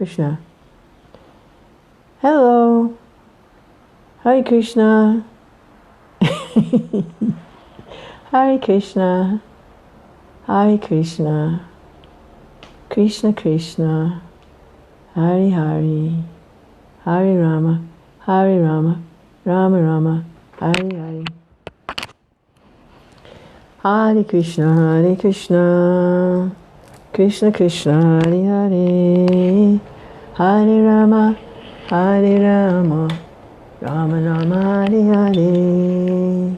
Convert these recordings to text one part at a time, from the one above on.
Krishna. Hello. Hare Krishna. Hare Krishna. Hare Krishna. Krishna Krishna. Hare Hare. Hare Rama. Hare Rama. Rama Rama. Hare Hare. Hare Krishna. Hare Krishna. Krishna Krishna. Hare Hare. Hare Rama. Hare Rama. Rama Rama. Hare Hare.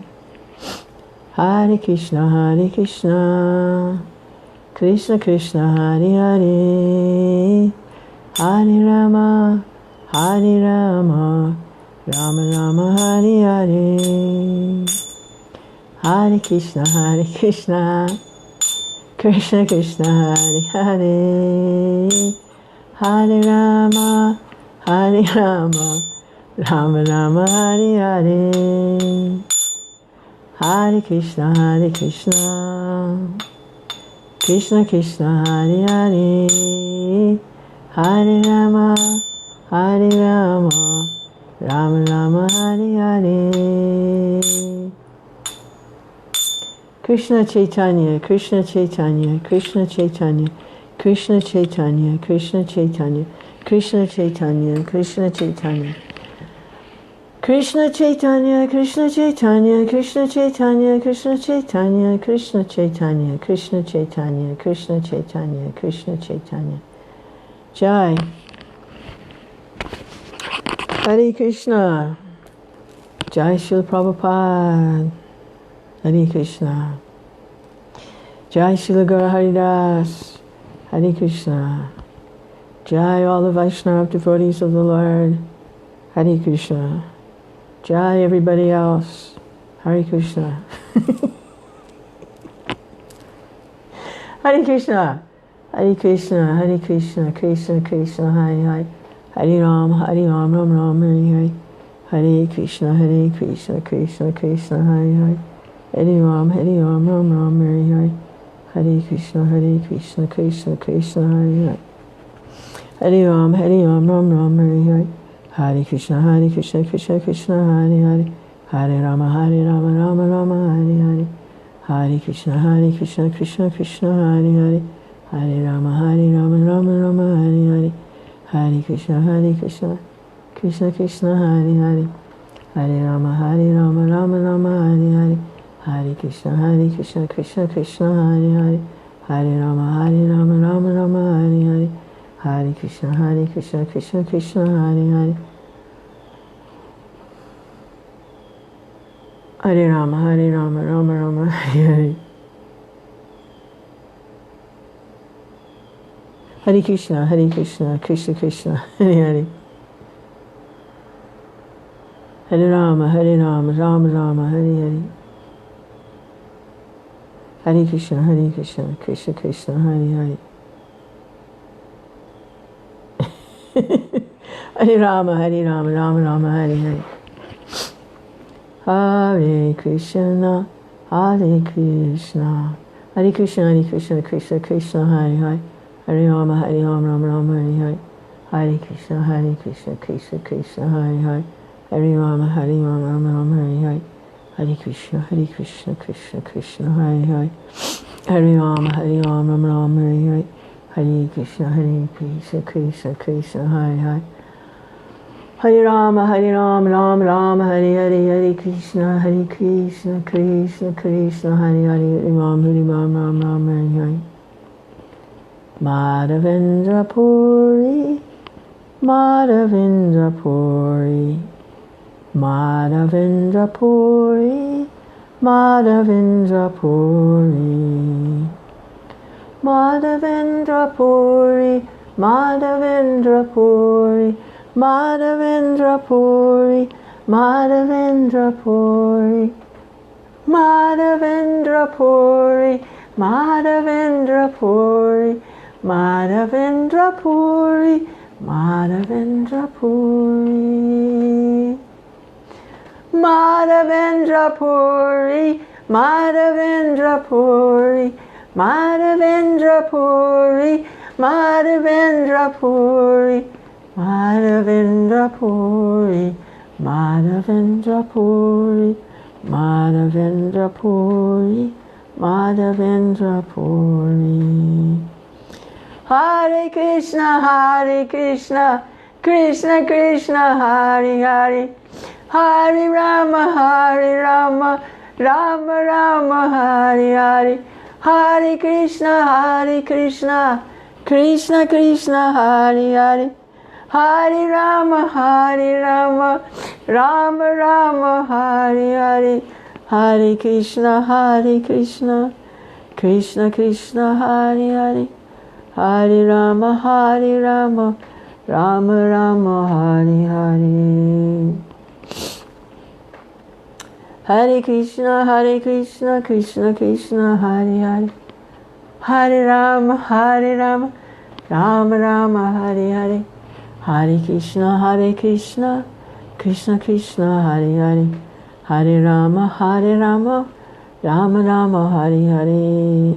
Hare Krishna. Hare Krishna. Krishna Krishna. Hare Hare. Hare Rama. Hare Rama. Rama Rama. Hare Hare. Hare Krishna. Hare Krishna. Krishna Krishna. Hare Hare. Hare Rama. Hare Rama. Rama Rama. Hare Hare. Hare Krishna. Hare Krishna. Krishna Krishna. Hare Hare. Hare Rama. Hare Rama. Rama Rama. Hare Hare. Krishna Chaitanya, Krishna Chaitanya, Krishna Chaitanya, Krishna Chaitanya, Krishna Chaitanya, Krishna Chaitanya, Krishna Chaitanya. Krishna Chaitanya, Krishna Chaitanya, Krishna Chaitanya, Krishna Chaitanya, Krishna Chaitanya, Krishna Chaitanya, Krishna Chaitanya, Krishna Chaitanya. Jai. Hare Krishna. Jai Srila Prabhupada. Hare Krishna. Jai Srila Gaura Haridas. Hare Krishna. Jai all the Vaishnava devotees of the Lord. Hare Krishna. Jai everybody else. Hare Krishna. Hare Krishna. Hare Krishna. Hare Krishna. Krishna Krishna. Hare Hare. Hare Ram. Hare Ram. Ram Ram. Hare Hare. Hare Krishna. Hare Krishna. Krishna Krishna. Hare Hare. Hare Ram, Hare Ram, Ram Ram, Hare Hare. Hare Krishna, Krishna Krishna, Hare Hare. Hare Ram, Hare Ram, Ram Ram, Hare Hare. Hare Krishna, Krishna Krishna, Hare Hare. Hare Rama, Rama Rama, Hare Hare. Hare Krishna, Krishna Krishna, Hare Hare. Hare Rama, Rama Rama, Hare Hare. Hare Krishna, Krishna Krishna, Hare Hare. Hare Rama, Rama Rama, Hare Hare. Hare Krishna, Krishna Krishna, Hare Hare. Hare Rama, Rama Rama, Hare Hare. Hare Krishna, Krishna Krishna, Hare Hare. Hare Rama, Rama Rama, Hare Hare. Hare Krishna, Krishna Krishna, Hare Hare. Hare Rama, Rama Rama, Hare Hare. Hare Krishna, Krishna Krishna, Hare Hare. Hare Rama, Rama Rama, Hare Hare. Hare Krishna, Hare Krishna, Hare Krishna, Krishna Krishna, Hare Hare. Hare Rama, Rama Rama, Hare Hare. Hare Krishna, Krishna Krishna, Hare Hare. Hare Rama, Rama Rama, Hare Hare. Hare Krishna, Krishna Krishna, Hare Hare. Hare Rama, Rama Rama, Hare Hare. Hare Krishna, Krishna Krishna, Hare Hare. Hare Rama, Rama Rama, Hare Hare. Hare Krishna, Krishna Krishna, Hare Hare. Hare Rama, Rama Rama, Hare Hare. Madhavendra Puri, Madhavendra Puri. Madhavendra Puri, Madhavendra Puri. Madhavendra Puri, Madhavendra Puri. Madhavendra Puri, Madhavendra Puri. Madhavendra Puri, Madhavendra Puri. Madhavendra Puri, Madhavendra Puri. Madhavendra Puri, Madhavendra Puri, Madhavendra Puri, Madhavendra Puri, Madhavendra Puri, Madhavendra Puri, Madhavendra Puri, Madhavendra Puri. Hare Krishna, Krishna Krishna, Hare Hare, Hare Rama, Rama Rama, Hare Hare, Hare Krishna, Krishna Krishna, Hare Hare, Hare Rama, Rama Rama, Hare Hare, Hare Krishna, Krishna Krishna, Hare Hare, Hare Rama, Rama Rama, Hare Hare. Hare Krishna, Krishna Krishna, Hare Hare, Hare Rama, Rama Rama, Hare Hare, Hare Krishna, Krishna Krishna, Hare Hare, Hare Rama, Rama Rama, Hare Hare.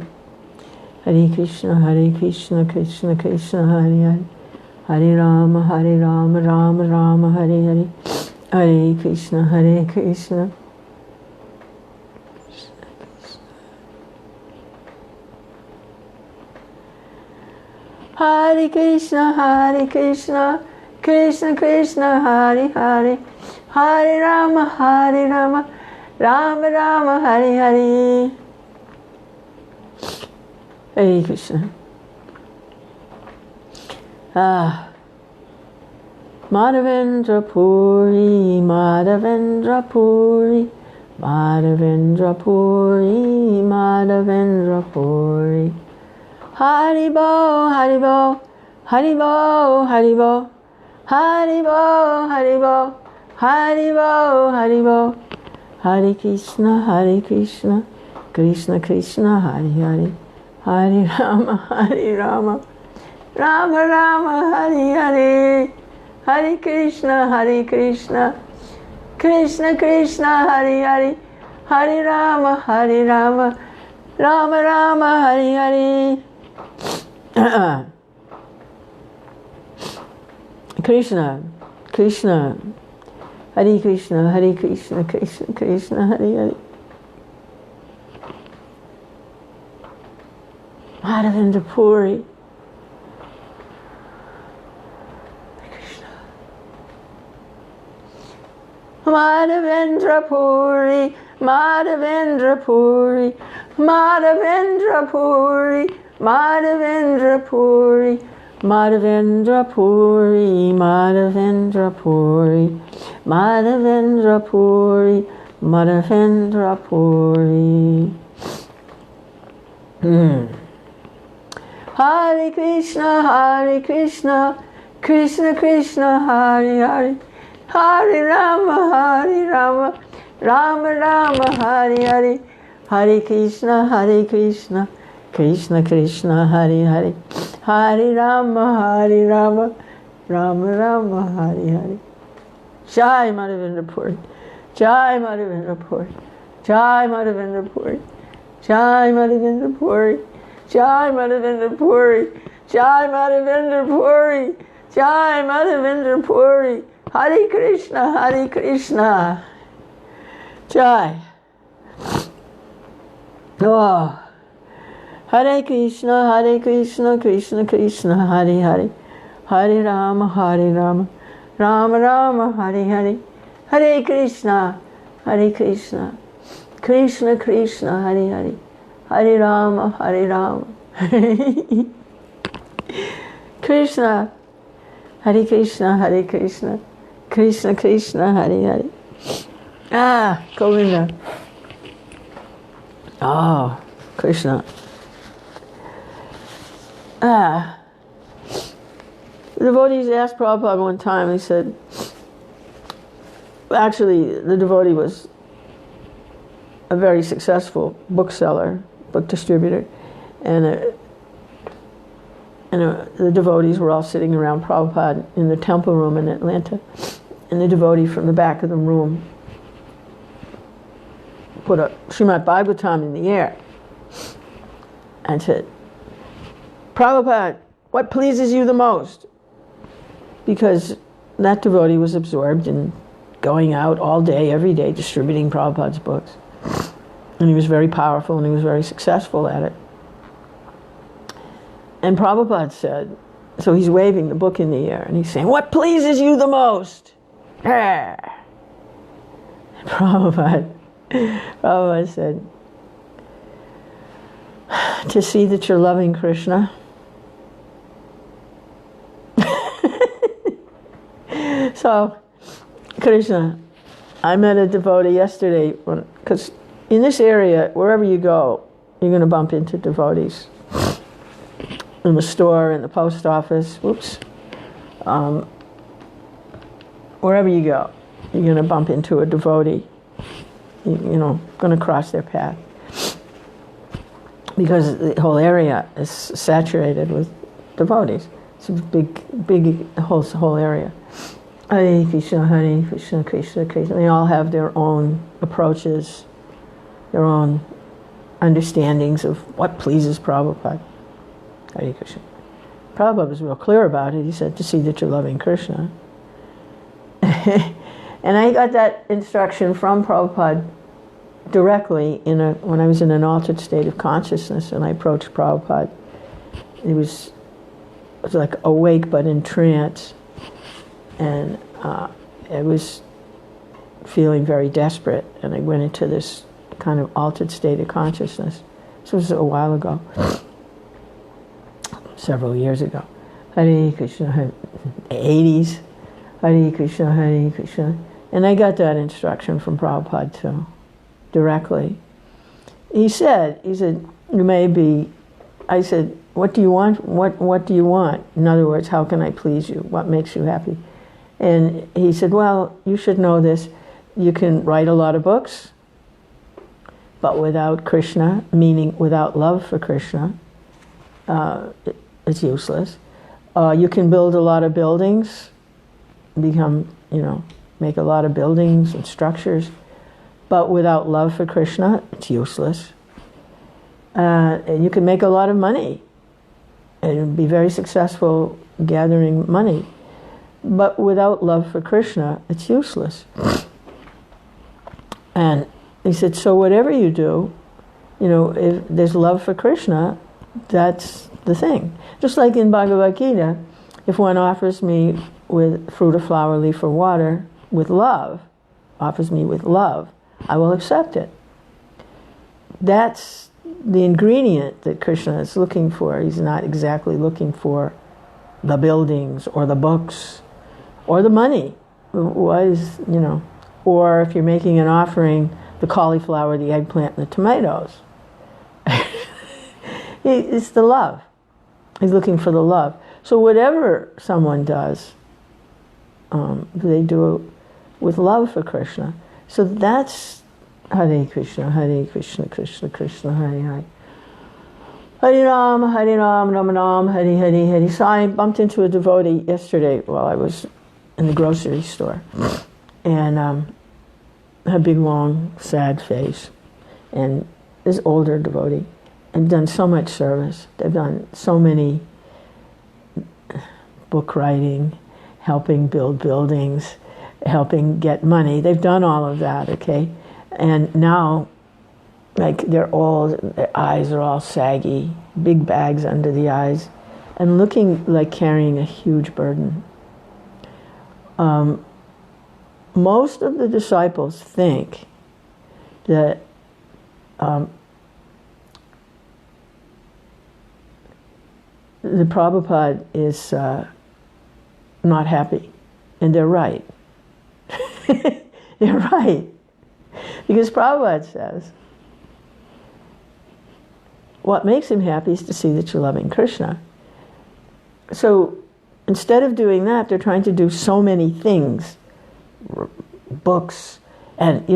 Hare Krishna, Krishna Krishna, Hare Hare, Hare Rama, Rama Rama, Hare Hare, Hare Krishna, Krishna. Hare Krishna, Krishna Krishna, Hare Hare, Hare Rama, Rama Rama, Hare Hare. Hare Krishna. Madhavendra Puri, Madhavendra Puri, Madhavendra Puri, Madhavendra Puri. Haribo, Haribo, Haribo, Haribo, Haribo, Haribo, Haribo, Haribo. Hare Krishna, Krishna Krishna, Hare Hare, Hare Rama, Rama Rama, Hare Hare, Hare Krishna, Krishna Krishna, Hare Hare, Hare Rama, Rama Rama, Hare Hare. Krishna, Hare Krishna, Krishna Krishna, Hare Hare. Madhavendra Puri. Madhavendra Puri, Madhavendra Puri, Madhavendra Puri, Madhavendra Puri, Madhavendra Puri, Madhavendra Puri, Madhavendra Puri, Madhavendra Puri. Hare Krishna, Krishna Krishna, Hare Hare, Hare Rama, Rama Rama, Hare Hare, Hare Krishna, Krishna Krishna, Hare Hare, Hare Rama, Rama Rama, Hare Hare. Jai Madhavendra Puri, Jai Madhavendra Puri, Jai Madhavendra Puri, Jai Madhavendra Puri, Jai Madhavendra Puri, Jai Madhavendra Puri, Jai Madhavendra Puri. Hare Krishna, Jai. Oh. Hare Krishna, Krishna Krishna, Hare Hare, Hare Rama, Rama Rama, Hare Hare, Hare Krishna, Krishna Krishna, Hare Hare, Hare Rama, Krishna, Hare Krishna, Krishna Krishna, Hare Hare. Govinda. Oh, Krishna. The devotees asked Prabhupada one time, he said, actually the devotee was a very successful bookseller, book distributor, and the devotees were all sitting around Prabhupada in the temple room in Atlanta, and the devotee from the back of the room put a Srimad Bhagavatam in the air and said, Prabhupada, what pleases you the most? Because that devotee was absorbed in going out all day, every day, distributing Prabhupada's books. And he was very powerful and he was very successful at it. And Prabhupada said, so he's waving the book in the air and he's saying, what pleases you the most? Prabhupada said, to see that you're loving Krishna. So, Krishna, I met a devotee yesterday, because in this area, wherever you go, you're going to bump into devotees. In the store, in the post office, wherever you go, you're going to bump into a devotee, going to cross their path. Because the whole area is saturated with devotees. It's a big whole area. Hare Krishna, Krishna Krishna. They all have their own approaches, their own understandings of what pleases Prabhupada. Hare Krishna. Prabhupada was real clear about it. He said, to see that you're loving Krishna. And I got that instruction from Prabhupada directly when I was in an altered state of consciousness and I approached Prabhupada. It was like awake but in trance. And I was feeling very desperate, and I went into this kind of altered state of consciousness. This was a while ago, several years ago. Hare Krishna, 80s, Hare Krishna. And I got that instruction from Prabhupada too, directly. He said, you may be, I said, what do you want? What do you want? In other words, how can I please you? What makes you happy? And he said, well, you should know this. You can write a lot of books, but without Krishna, meaning without love for Krishna, it's useless. You can build a lot of buildings, make a lot of buildings and structures, but without love for Krishna, it's useless. And you can make a lot of money and be very successful gathering money. But without love for Krishna, it's useless. And he said, so whatever you do, if there's love for Krishna, that's the thing. Just like in Bhagavad Gita, if one offers me with fruit or flower, leaf or water, with love, offers me with love, I will accept it. That's the ingredient that Krishna is looking for. He's not exactly looking for the buildings or the books or the money, or if you're making an offering, the cauliflower, the eggplant, and the tomatoes. It's the love. He's looking for the love. So whatever someone does, they do it with love for Krishna. So that's Hare Krishna, Krishna Krishna, Hare Hare. Hare Ram, Ram Ram, Hare Hare, Hare. So I bumped into a devotee yesterday while I was in the grocery store, and had a big, long, sad face. And this older devotee, they've done so much service. They've done so many book writing, helping build buildings, helping get money. They've done all of that, okay? And now, their eyes are all saggy, big bags under the eyes, and looking like carrying a huge burden. Most of the disciples think that the Prabhupada is not happy, and they're right. They're right. Because Prabhupada says, what makes him happy is to see that you're loving Krishna. So instead of doing that, they're trying to do so many things, books, and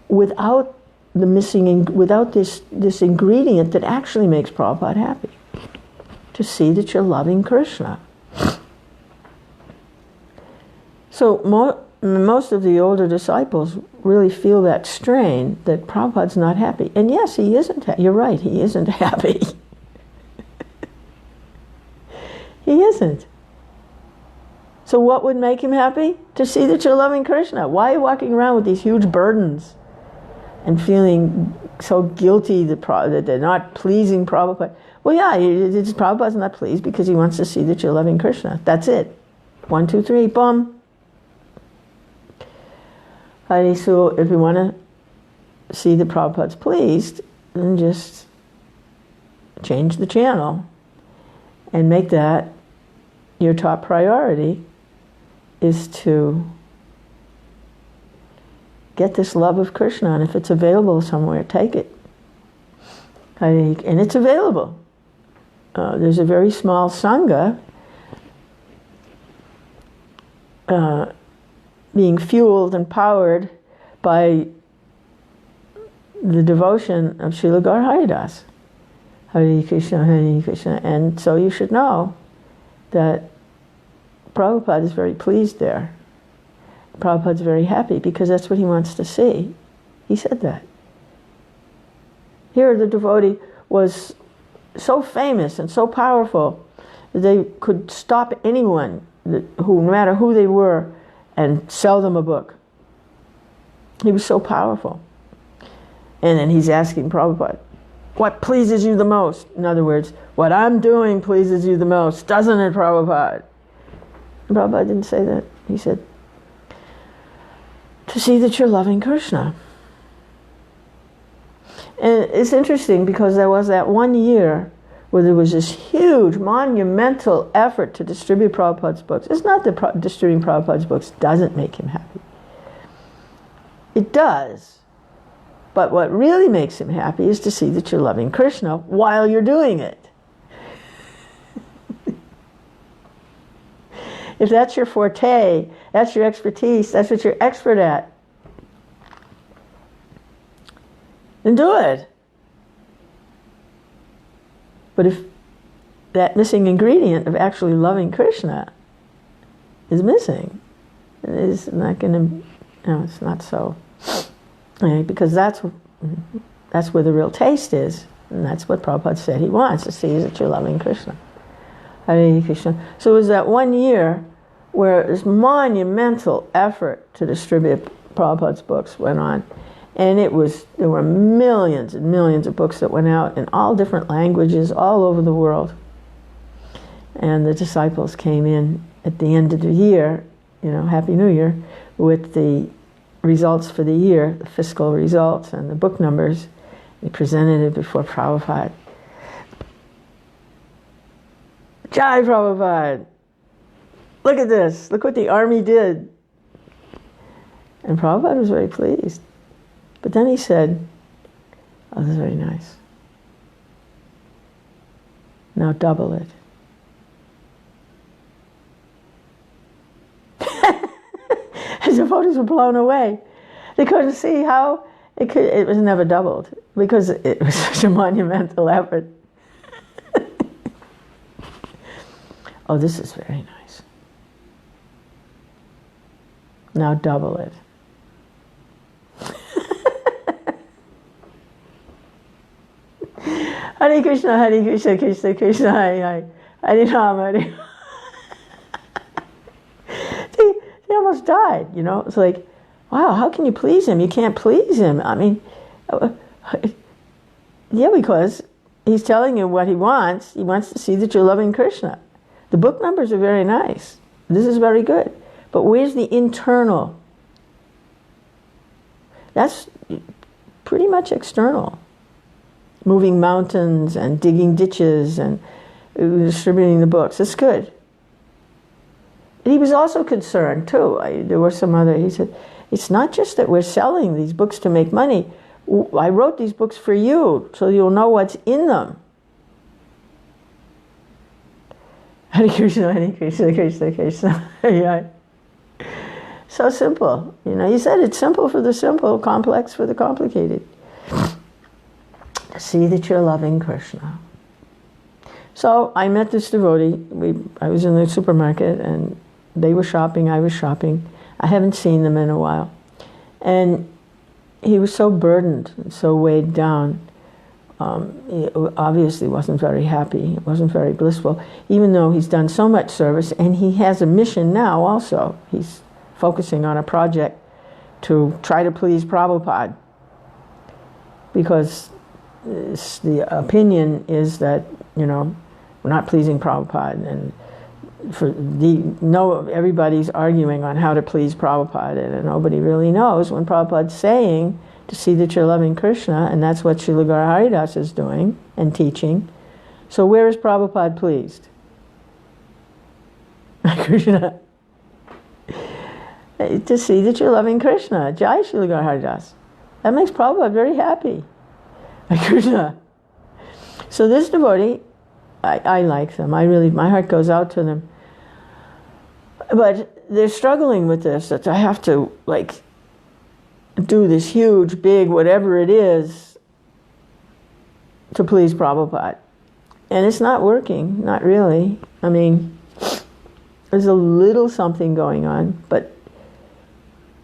without without this ingredient that actually makes Prabhupada happy, to see that you're loving Krishna. So most of the older disciples really feel that strain that Prabhupada's not happy. And yes, he isn't. You're right, he isn't happy. isn't. So what would make him happy? To see that you're loving Krishna. Why are you walking around with these huge burdens and feeling so guilty that they're not pleasing Prabhupada? Well, yeah, Prabhupada's not pleased because he wants to see that you're loving Krishna. That's it. 1, 2, 3, boom. So if you want to see that Prabhupada's pleased, then just change the channel and make that your top priority, is to get this love of Krishna, and if it's available somewhere, take it. And it's available. There's a very small sangha being fueled and powered by the devotion of Srila Gaur Haridas. Hare Krishna, Hare Krishna. And so you should know that Prabhupada is very pleased there. Prabhupada's very happy because that's what he wants to see. He said that. Here the devotee was so famous and so powerful that they could stop anyone, who, no matter who they were, and sell them a book. He was so powerful. And then he's asking Prabhupada, what pleases you the most? In other words, what I'm doing pleases you the most, doesn't it, Prabhupada? And Prabhupada didn't say that. He said, to see that you're loving Krishna. And it's interesting because there was that 1 year where there was this huge, monumental effort to distribute Prabhupada's books. It's not that distributing Prabhupada's books doesn't make him happy. It does. But what really makes him happy is to see that you're loving Krishna while you're doing it. If that's your forte, that's your expertise, that's what you're expert at, then do it. But if that missing ingredient of actually loving Krishna is missing, it's not going to, it's not so. Because that's where the real taste is. And that's what Prabhupada said he wants, to see is that you're loving Krishna. Hare Krishna. So it was that 1 year where this monumental effort to distribute Prabhupada's books went on. And there were millions and millions of books that went out in all different languages all over the world. And the disciples came in at the end of the year, Happy New Year, with the results for the year, the fiscal results and the book numbers. They presented it before Prabhupada. Jai Prabhupada! Look at this. Look what the army did. And Prabhupada was very pleased. But then he said, oh, this is very nice. Now double it. His devotees were blown away. They couldn't see how it was never doubled because it was such a monumental effort. Oh, this is very nice. Now double it. Hare Krishna, Hare Krishna, Krishna Krishna, Hare Hare, Hare Rama, Hare Rama. They almost died, It's like, wow, how can you please him? You can't please him. I mean, yeah, because he's telling you what he wants. He wants to see that you're loving Krishna. The book numbers are very nice. This is very good. But where's the internal? That's pretty much external. Moving mountains and digging ditches and distributing the books. It's good. And he was also concerned, too. There were some other, he said, it's not just that we're selling these books to make money. I wrote these books for you, so you'll know what's in them. Hare Krishna, Hare Krishna, Krishna Krishna. Yeah. So simple. He said it's simple for the simple, complex for the complicated. See that you're loving Krishna. So I met this devotee. I was in the supermarket and they were shopping, I was shopping. I haven't seen them in a while. And he was so burdened and so weighed down he obviously wasn't very happy, wasn't very blissful, even though he's done so much service, and he has a mission now also. He's focusing on a project to try to please Prabhupada, because the opinion is that, we're not pleasing Prabhupada, and everybody's arguing on how to please Prabhupada, and nobody really knows when Prabhupada's saying to see that you're loving Krishna, and that's what Srila Gaura Haridas is doing and teaching. So where is Prabhupada pleased? Krishna. To see that you're loving Krishna. Jai Srila Gaura Haridas. That makes Prabhupada very happy. Krishna. So this devotee, I like them. My heart goes out to them. But they're struggling with this, that I have to, do this huge, big, whatever it is, to please Prabhupada. And it's not working, not really. I mean, there's a little something going on, but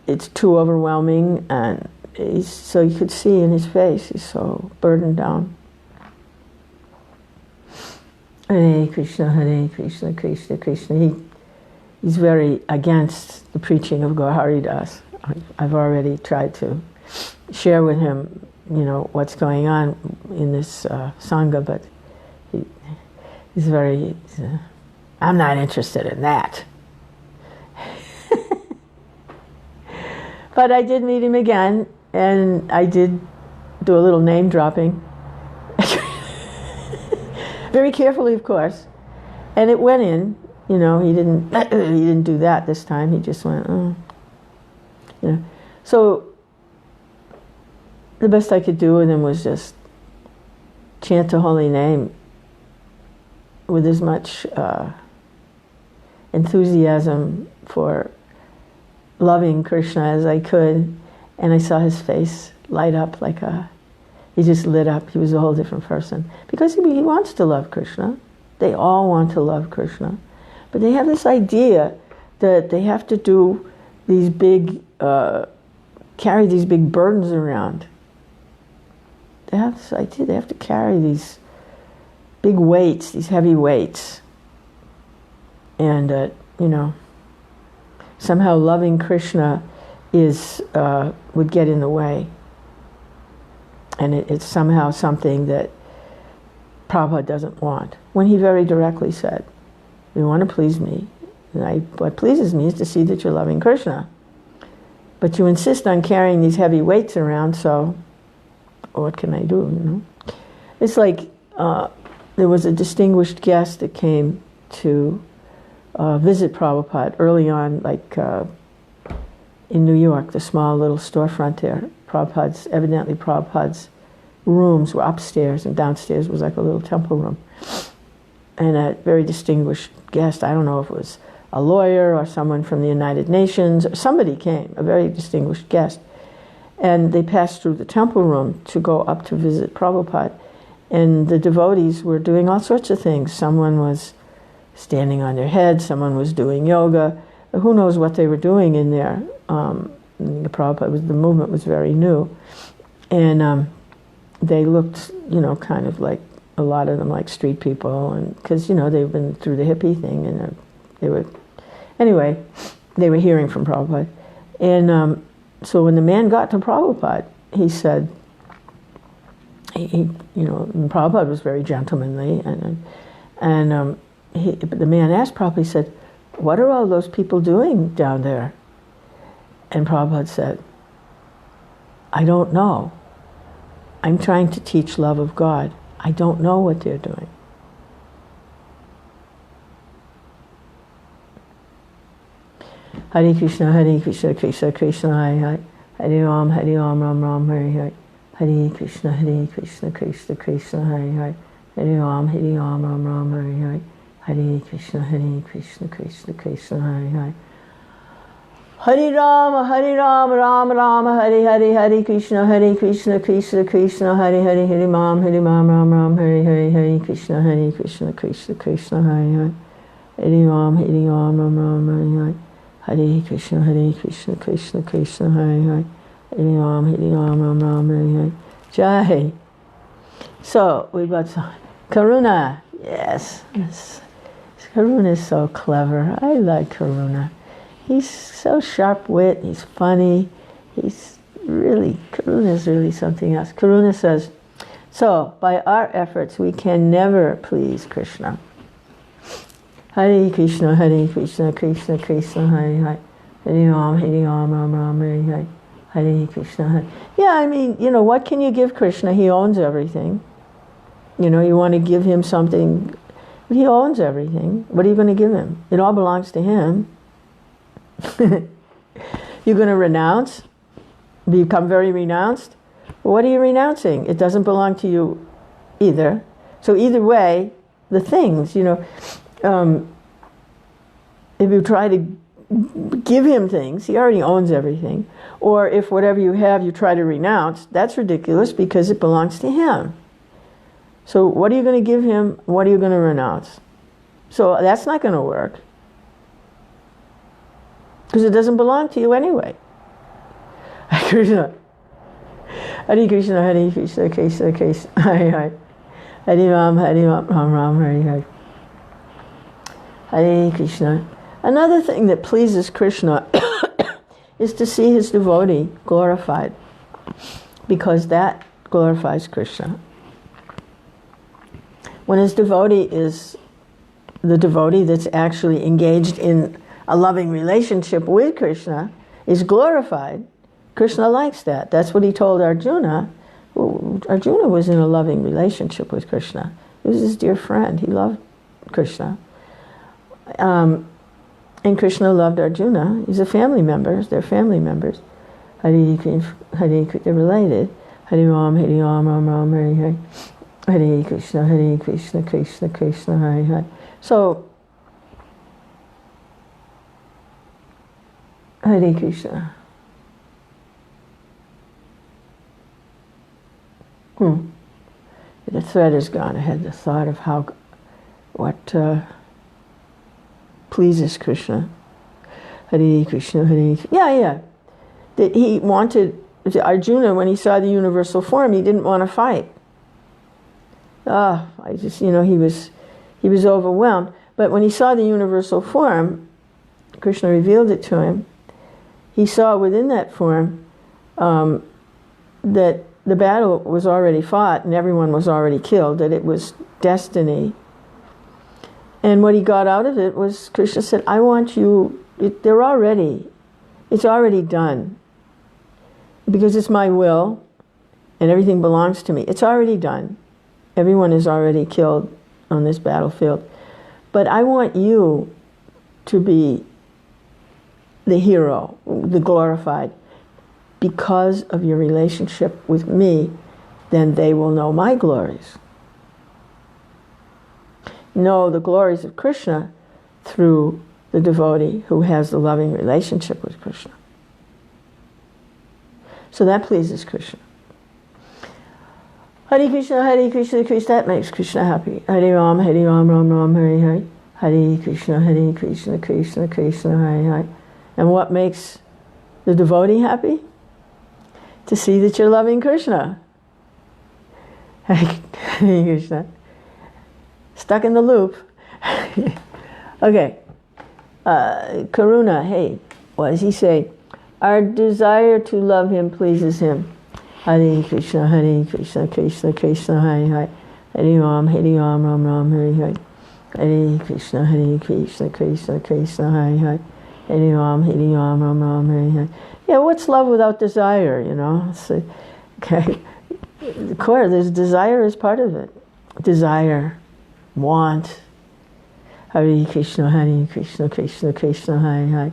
it's too overwhelming, and so you could see in his face, he's so burdened down. Hare Krishna, Krishna Krishna. He's very against the preaching of Gaura Haridas. I've already tried to share with him, what's going on in this Sangha, but he's very, I'm not interested in that. But I did meet him again, and I did do a little name dropping. Very carefully, of course. And it went in, he didn't do that this time. He just went, So the best I could do with him was just chant the holy name with as much enthusiasm for loving Krishna as I could. And I saw his face light up he just lit up. He was a whole different person. Because he wants to love Krishna. They all want to love Krishna. But they have this idea that they have to do these big, carry these big burdens around. They have this idea, they have to carry these big weights, these heavy weights. And, somehow loving Krishna would get in the way. And it's somehow something that Prabhupada doesn't want. When he very directly said, you want to please me, and what pleases me is to see that you're loving Krishna. But you insist on carrying these heavy weights around, so what can I do, It's like there was a distinguished guest that came to visit Prabhupada early on, in New York, the small little storefront there. Evidently Prabhupada's rooms were upstairs, and downstairs was like a little temple room. And a very distinguished guest, I don't know if it was a lawyer or someone from the United Nations, or somebody came, a very distinguished guest. And they passed through the temple room to go up to visit Prabhupada. And the devotees were doing all sorts of things. Someone was standing on their head, someone was doing yoga. Who knows what they were doing in there. The movement was very new. And they looked, kind of like, a lot of them like street people, and because, they've been through the hippie thing, and they were hearing from Prabhupada. And so when the man got to Prabhupada, he said, and Prabhupada was very gentlemanly, but the man asked Prabhupada, he said, what are all those people doing down there? And Prabhupada said, I don't know. I'm trying to teach love of God. I don't know what they're doing. Hare Krishna, Krishna Krishna, Hare Ram, Ram Ram, Hare Hare. Hare Krishna, Krishna Krishna, Hare Ram, Ram Ram, Hare Hare. Hare Krishna, Krishna Krishna, Hare Hare. Hare Ram, Ram Ram, Hare Hare, Hare Krishna, Krishna Krishna, Hare Hare, Hare Ram, Ram Ram, Hare Hare, Hare Krishna, Krishna Krishna, Hare Hare, Hare Ram, Ram Ram, Hare Hare, Hare Krishna, Krishna Krishna, Hare Hare, Hare Ram, Ram Ram, Hare Hare. Jai. So we've got Karuna. Yes. Karuna is so clever. I like Karuna. He's so sharp-wit. He's funny. Karuna is really something else. Karuna says, so by our efforts, we can never please Krishna. Hare Krishna, Krishna Krishna, Hare Hare. Hare Ram, Ram Ram, Hare Hare. Hare Krishna, Hare. Yeah, I mean, what can you give Krishna? He owns everything. You want to give him something, but he owns everything. What are you going to give him? It all belongs to him. You're going to renounce? Become very renounced? Well, what are you renouncing? It doesn't belong to you either. So either way, the things, if you try to give him things, he already owns everything. Or if whatever you have you try to renounce, that's ridiculous because it belongs to him. So what are you going to give him? What are you going to renounce? So that's not going to work. Because it doesn't belong to you anyway. Krishna. Hare Krishna, Hare Krishna, Krishna Krishna, Hare Hare. Hare Ram, Ram Ram, Hare Hare. Hare Krishna. Another thing that pleases Krishna is to see his devotee glorified, because that glorifies Krishna. When his devotee is the devotee that's actually engaged in a loving relationship with Krishna, is glorified, Krishna likes that. That's what he told Arjuna. Arjuna was in a loving relationship with Krishna. He was his dear friend. He loved Krishna. And Krishna loved Arjuna. He's a family member. They're family members. Hare Krishna, they're related. Hare Ram, Ram Ram, Hare Hare. Hare Krishna, Krishna Krishna, Hare Hare. So, Hare Krishna. The thread is gone. I had the thought of what pleases Krishna. Hare Krishna, Hare Krishna. Yeah. That he wanted, Arjuna, when he saw the universal form, he didn't want to fight. He was overwhelmed. But when he saw the universal form, Krishna revealed it to him. He saw within that form that the battle was already fought and everyone was already killed, that it was destiny. And what he got out of it was, Krishna said, I want you, it's already done. Because it's my will and everything belongs to me. It's already done. Everyone is already killed on this battlefield. But I want you to be the hero, the glorified. Because of your relationship with me, then they will know my glories. Know the glories of Krishna through the devotee who has the loving relationship with Krishna. So that pleases Krishna. Hare Krishna, Krishna, that makes Krishna happy. Hare Ram, Ram Ram, Hare Hare. Hare Krishna, Krishna Krishna, Hare Hare. And what makes the devotee happy? To see that you're loving Krishna. Hare Krishna. Stuck in the loop. Okay. Karuna, hey, what does he say? Our desire to love him pleases him. Hare Krishna, Krishna Krishna, Hare Hare. Hare Ram, Ram Ram, Hare Hare. Hare Krishna, Krishna Krishna, Hare Hare. Hare Ram, Ram Ram, Hare Hare. Yeah, what's love without desire, So, okay. Of course, there's desire is part of it. Desire, want. Hare Krishna, Krishna Krishna, Hare Hare.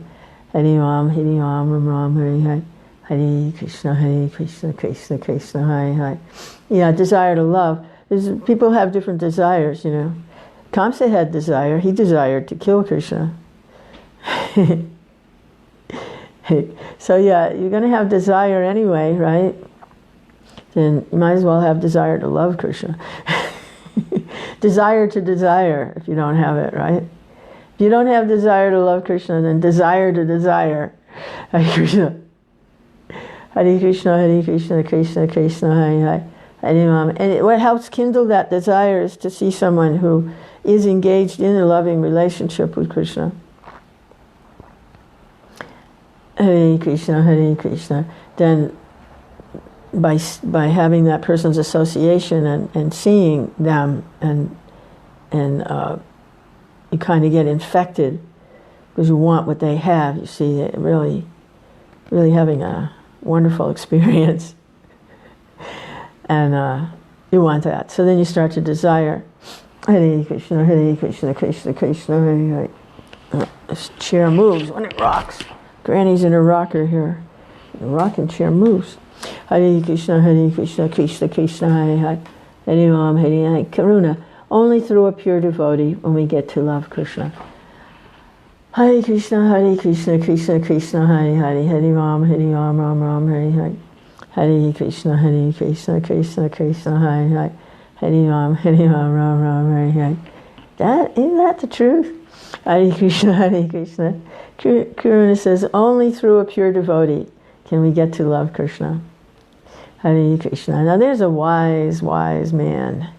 Hare Ram, Ram Ram, Hare Hare. Hare Krishna, Krishna Krishna, Hare Hare. Yeah, desire to love. People have different desires, Kamsa had desire. He desired to kill Krishna. So yeah, you're going to have desire anyway, right? Then you might as well have desire to love Krishna. Desire to desire, if you don't have it, right? If you don't have desire to love Krishna, then desire to desire. Hare Krishna. Hare Krishna, Krishna Krishna, Hare Hare. And what helps kindle that desire is to see someone who is engaged in a loving relationship with Krishna. Hare Krishna, Hare Krishna. Then by having that person's association and seeing them and you kind of get infected because you want what they have. You see, they're really having a wonderful experience. And you want that. So then you start to desire. Hare Krishna, Krishna Krishna, Hare Hare. This chair moves when it rocks. Granny's in a rocker here. The rocking chair moves. Hare Krishna, Krishna Krishna, Hare Hare. Hare Ram, Hare Hare. Karuna. Only through a pure devotee when we get to love Krishna. Hare Krishna, Krishna Krishna, Hare Hare. Hare Ram, Ram Ram, Hare Hare. Hare Krishna, Krishna Krishna, Hare Hare. Hare Ram, Ram Ram, Hare Hare. Isn't that the truth? Hare Krishna, Krishna. Karuna says, only through a pure devotee can we get to love Krishna. Hare Krishna. Now there's a wise man.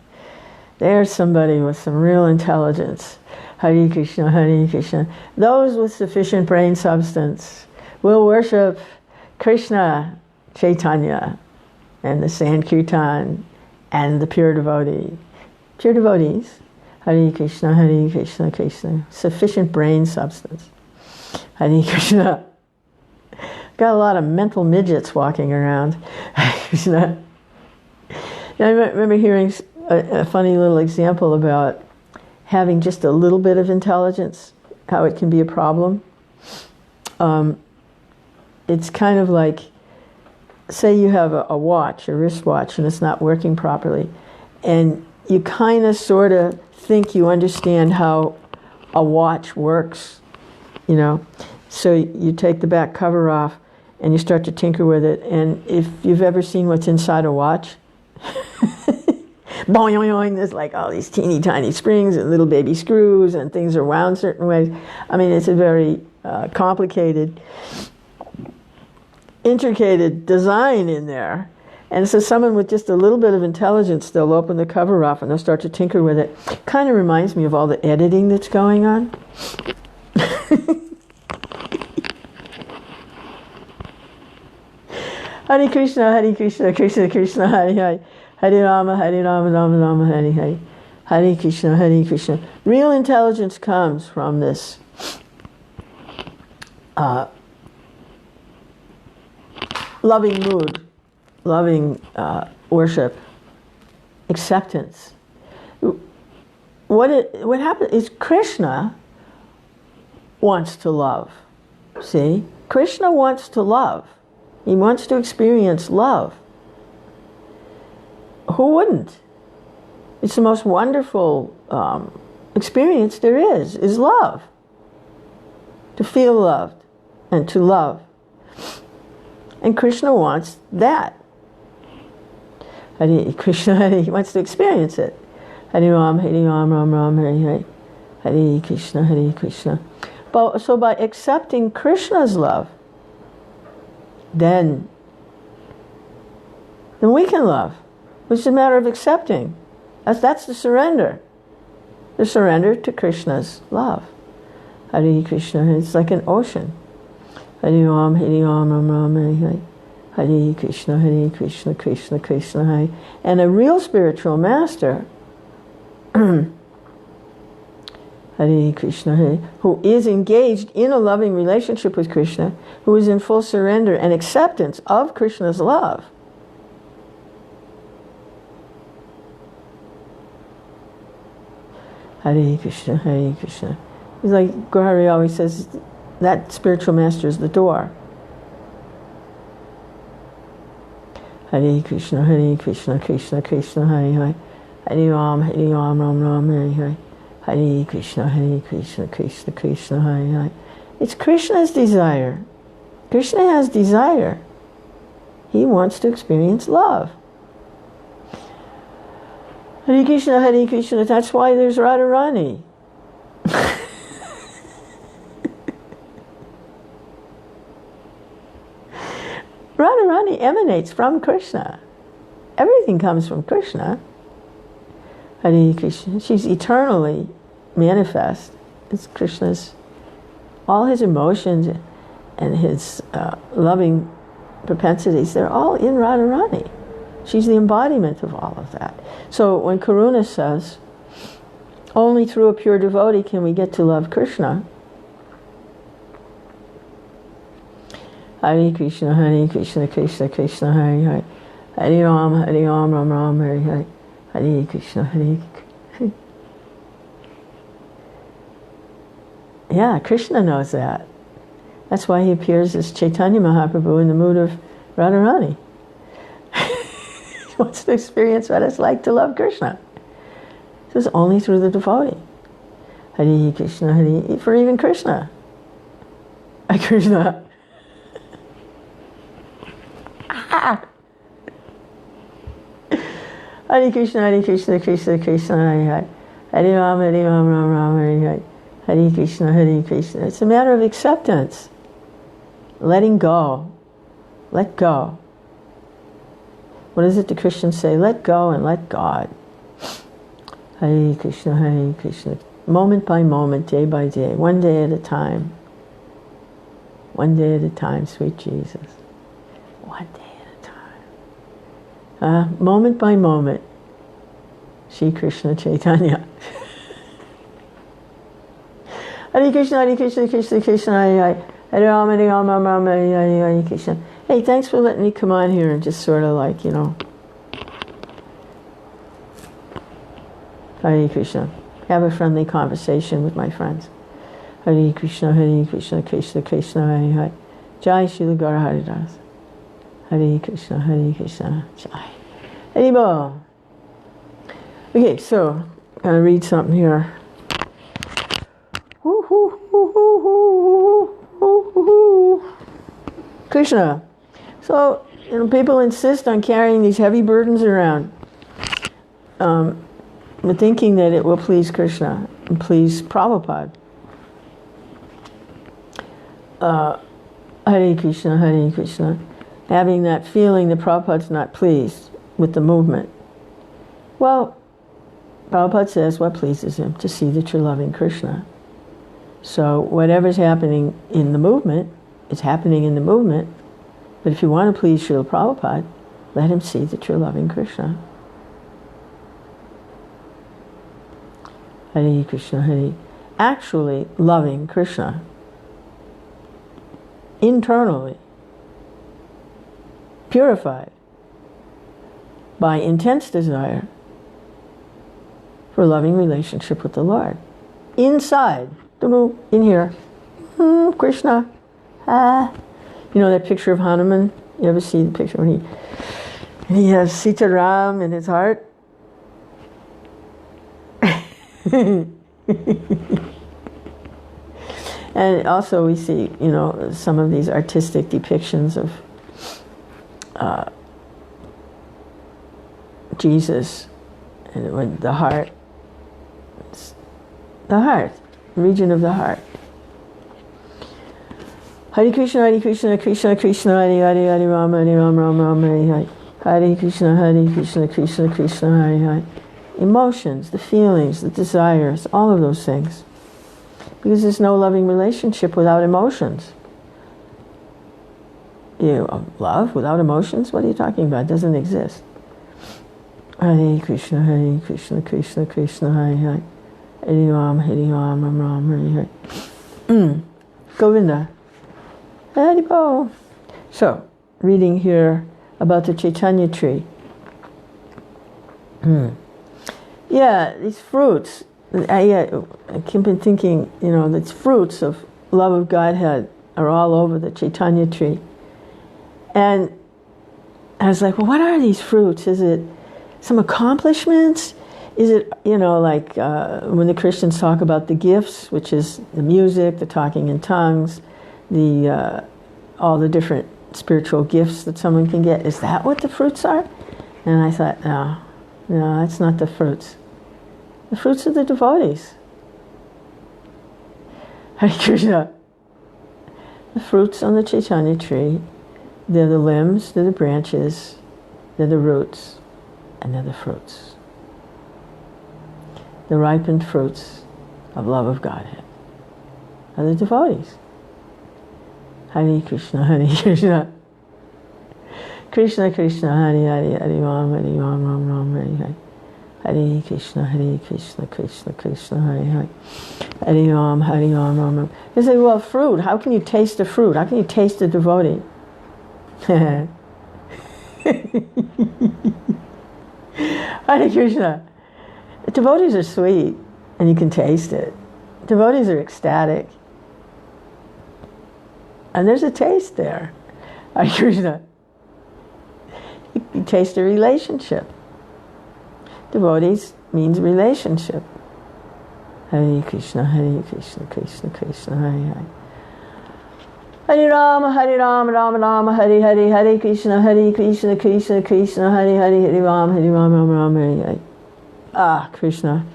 There's somebody with some real intelligence. Hare Krishna, Hare Krishna. Those with sufficient brain substance will worship Krishna, Chaitanya, and the Sankirtan, and the pure devotee. Pure devotees. Hare Krishna, Krishna. Sufficient brain substance. Hare Krishna. Got a lot of mental midgets walking around. Hare Krishna. I remember hearing a funny little example about having just a little bit of intelligence, how it can be a problem. It's kind of like, say you have a watch, a wristwatch, and it's not working properly, and you kind of sort of think you understand how a watch works, so you take the back cover off and you start to tinker with it, and if you've ever seen what's inside a watch, boing, there's like all these teeny tiny springs and little baby screws, and things are wound certain ways. I mean, it's a very complicated, intricate design in there. And so someone with just a little bit of intelligence, they'll open the cover off and they'll start to tinker with it. Kind of reminds me of all the editing that's going on. Hare Krishna, Krishna Krishna, Hare Hare. Hare Rama, Rama Rama, Hare Hare. Hare Krishna, Krishna. Real intelligence comes from this loving mood, loving worship, acceptance. What happens is Krishna wants to love. See? Krishna wants to love. He wants to experience love. Who wouldn't? It's the most wonderful experience there is love. To feel loved and to love. And Krishna wants that. Hare Krishna, he wants to experience it. Hare Ram, Ram Ram, Hare Hare. Hare Krishna. So by accepting Krishna's love, then we can love. It's a matter of accepting. That's the surrender. The surrender to Krishna's love. Hare Krishna, it's like an ocean. Hare Ram, Ram Ram, Hare Hare. Hare Krishna, Krishna Krishna, Hare. And a real spiritual master, Hare Krishna, Hare, who is engaged in a loving relationship with Krishna, who is in full surrender and acceptance of Krishna's love, Hare Krishna, Hare Krishna. It's like Gohari always says, that spiritual master is the door. Hare Krishna, Krishna Krishna, Hare Hare. Hare Ram, Ram Ram, Hare Hare. Hare Krishna, Krishna Krishna, Hare Hare. It's Krishna's desire. Krishna has desire. He wants to experience love. Hare Krishna, that's why there's Radharani. Radharani emanates from Krishna. everything comes from Krishna. Hare Krishna. She's eternally manifest. It's Krishna's, all his emotions and his loving propensities, they're all in Radharani. She's the embodiment of all of that. So when Karuna says, only through a pure devotee can we get to love Krishna. Hare Krishna, Krishna Krishna, Hare Hare. Hare Ram, Ram Ram, Hare Hare. Hare Krishna, Hare Krishna. Yeah, Krishna knows that. That's why he appears as Chaitanya Mahaprabhu in the mood of Radharani. He wants to experience what it's like to love Krishna. This is only through the devotee. Hare Krishna, Hare, for even Krishna. Krishna. Hare Krishna, Krishna Krishna, Hare Hare. Hare Ram, Ram Ram, Hare Hare. Hare Krishna, Hare Krishna. It's a matter of acceptance. Letting go. Let go. What is it the Christians say? Let go and let God. Hare Krishna, Hare Krishna. Moment by moment, day by day, one day at a time. One day at a time, sweet Jesus. One day at a time. Moment by moment, Shri Krishna Chaitanya. Hare Krishna, Krishna Krishna, Hare Hare. Hare Ram, Ram Ram, Hare Krishna. Hey, thanks for letting me come on here and just sort of like, Hare Krishna. Have a friendly conversation with my friends. Hare Krishna, Krishna Krishna, Hare Hare. Jai Srila Gaura Haridas. Hare Krishna, Jai. Hare Bo. Okay, so I'm going to read something here. Krishna. So, people insist on carrying these heavy burdens around, but thinking that it will please Krishna and please Prabhupada. Hare Krishna. Having that feeling that Prabhupada's not pleased with the movement. Well, Prabhupada says what pleases him, to see that you're loving Krishna. So whatever's happening in the movement, it's happening in the movement. But if you want to please Srila Prabhupada, let him see that you're loving Krishna. Hare Krishna, Hare. Actually loving Krishna. Internally. Purified. By intense desire for loving relationship with the Lord. Inside. In here. Krishna. You know that picture of Hanuman? You ever see the picture when he has Sita Ram in his heart? And also we see, some of these artistic depictions of Jesus and when the heart. The region of the heart. Hare Krishna, Krishna Krishna, Hare Hare, Hare Ram, Ram Ram, Hare Hare. Hare Krishna, Krishna Krishna, Hare Hare. Emotions, the feelings, the desires, all of those things. Because there's no loving relationship without emotions. Love without emotions? What are you talking about? It doesn't exist. Hare Krishna, Krishna Krishna, Hare Hare. Hare Ram, Ram Ram, Hare Hare. Govinda. Haribo. So, reading here about the Chaitanya tree. Yeah, these fruits. I keep been thinking, these fruits of love of Godhead are all over the Chaitanya tree. And I was like, well, what are these fruits? Is it some accomplishments? Is it, like when the Christians talk about the gifts, which is the music, the talking in tongues, all the different spiritual gifts that someone can get, is that what the fruits are? And I thought, no, that's not the fruits. The fruits of the devotees. Hare Krishna. The fruits on the Chaitanya tree, they're the limbs, they're the branches, they're the roots. and they're the fruits. The ripened fruits of love of Godhead are the devotees. Hare Krishna, Hare Krishna. Krishna Krishna, Hare Hare, Hare Ram, Hare Ram, Ram Ram, Hare Hare. Hare Krishna, Krishna Krishna, Hare Hare. Hare Ram, Ram Ram. They say, well, fruit, how can you taste the fruit? How can you taste the devotee? Hare Krishna. The devotees are sweet, and you can taste it. Devotees are ecstatic. And there's a taste there. Hare Krishna. You taste a relationship. Devotees means relationship. Hare Krishna, Krishna Krishna, Hare Hare. Hare Rama, Rama Rama, Hare Hare, Hare Krishna, Krishna Krishna, Hare Hare, Hare Rama, Rama Rama, Hare Hare. Ah, Krishna.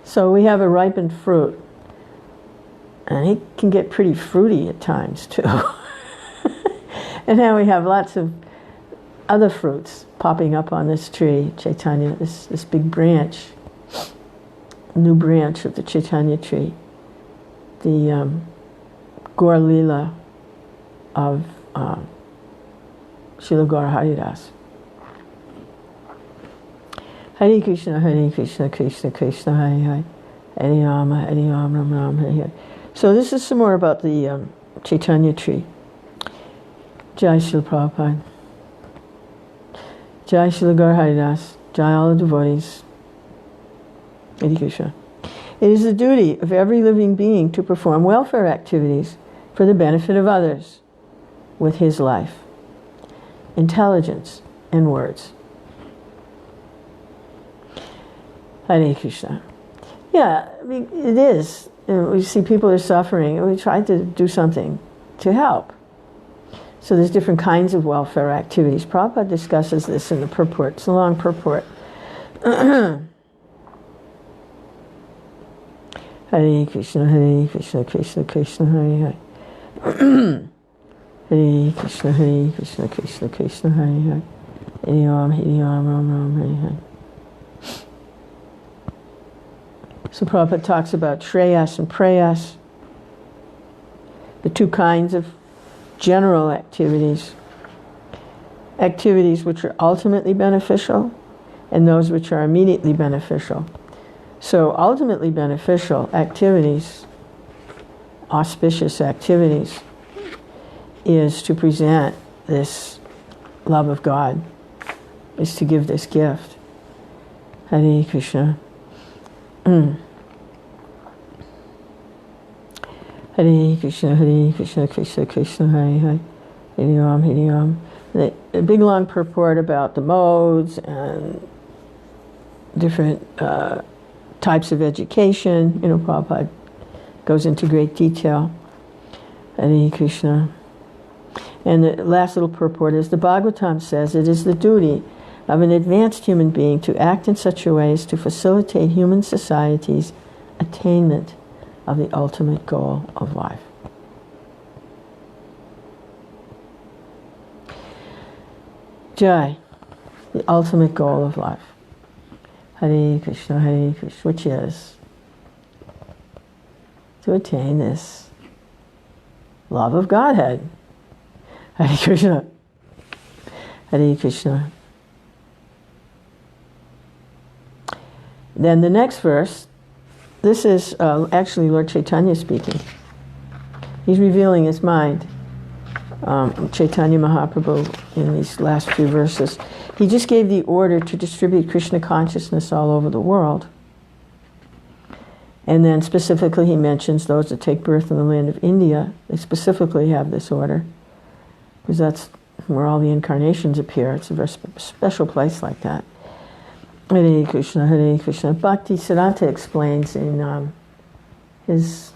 So we have a ripened fruit. And it can get pretty fruity at times, too. And then we have lots of other fruits popping up on this tree, Chaitanya, this big branch, new branch of the Chaitanya tree, the Gaur Lila of Srila Gaur Haridas. Hare Krishna, Krishna Krishna, Hare Hare, Hare Rama, Ram Ram, Hare Hare. So this is some more about the Chaitanya tree. Jai Srila Prabhupada. Jai Srila Gaur Haridas. Jai all the devotees. Hare Krishna. It is the duty of every living being to perform welfare activities for the benefit of others with his life, intelligence, and words. Hare Krishna. Yeah, I mean, it is. We see people are suffering, and we try to do something to help. So there's different kinds of welfare activities. Prabhupada discusses this in the purport. It's a long purport. Hare Krishna, Krishna Krishna, Hare Hare. Hare Krishna, Krishna Krishna, Hare Hare. Hare Ram, Ram Ram, Hare Hare. So Prabhupada talks about Shreyas and Preyas, the two kinds of general activities. Activities which are ultimately beneficial and those which are immediately beneficial. So ultimately beneficial activities, auspicious activities, is to present this love of God, is to give this gift. Hare Krishna. Hare Krishna, Krishna Krishna, Hare Hare. Hare Ram. A big long purport about the modes and different types of education. Prabhupada goes into great detail. Hare Krishna. And the last little purport is the Bhagavatam says it is the duty of an advanced human being to act in such a way as to facilitate human society's attainment of the ultimate goal of life. Jai, the ultimate goal of life. Hare Krishna, which is to attain this love of Godhead. Hare Krishna. Hare Krishna. Then the next verse, this is actually Lord Chaitanya speaking. He's revealing his mind. Chaitanya Mahaprabhu, in these last few verses, he just gave the order to distribute Krishna consciousness all over the world. And then specifically he mentions those that take birth in the land of India. They specifically have this order, because that's where all the incarnations appear. It's a very special place like that. Hare Krishna, Hare Krishna. Bhakti Siddhanta explains in his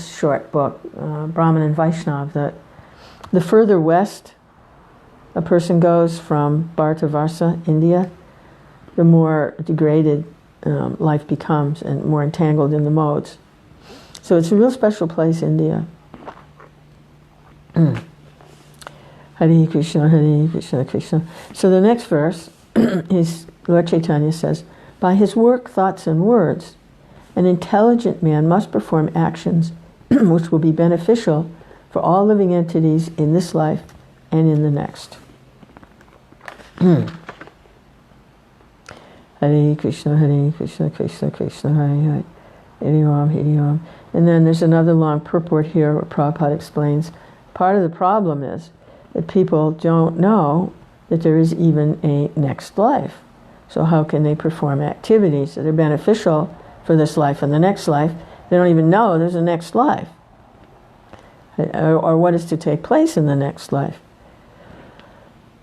short book, Brahman and Vaishnav, that the further west a person goes from Bharatavarsha, India, the more degraded life becomes and more entangled in the modes. So it's a real special place, India. Hare Hare Krishna, Krishna. So the next verse is Lord Chaitanya says, by his work, thoughts, and words, an intelligent man must perform actions which will be beneficial for all living entities in this life and in the next. Hare Krishna, Krishna Krishna, Hare Hare, Hare Ram, Hare Ram. And then there's another long purport here where Prabhupada explains, part of the problem is that people don't know that there is even a next life. So how can they perform activities that are beneficial for this life and the next life? They don't even know there's a next life, or what is to take place in the next life.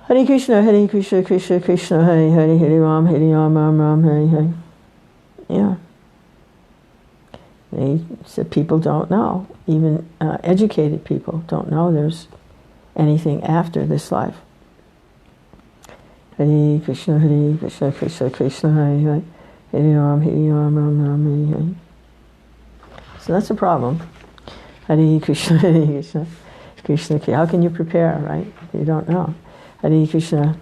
Hare Krishna, Krishna Krishna, Hare Hare, Hare Ram, Ram Ram, Hare Hare. Yeah. People don't know. Even educated people don't know there's anything after this life. Hare Krishna, Krishna Krishna, Hare Hare, Hare Ram, Ram Ram, Hare Hare. So that's a problem. Hare Krishna, Krishna Krishna. How can you prepare, right? You don't know. Hare Krishna.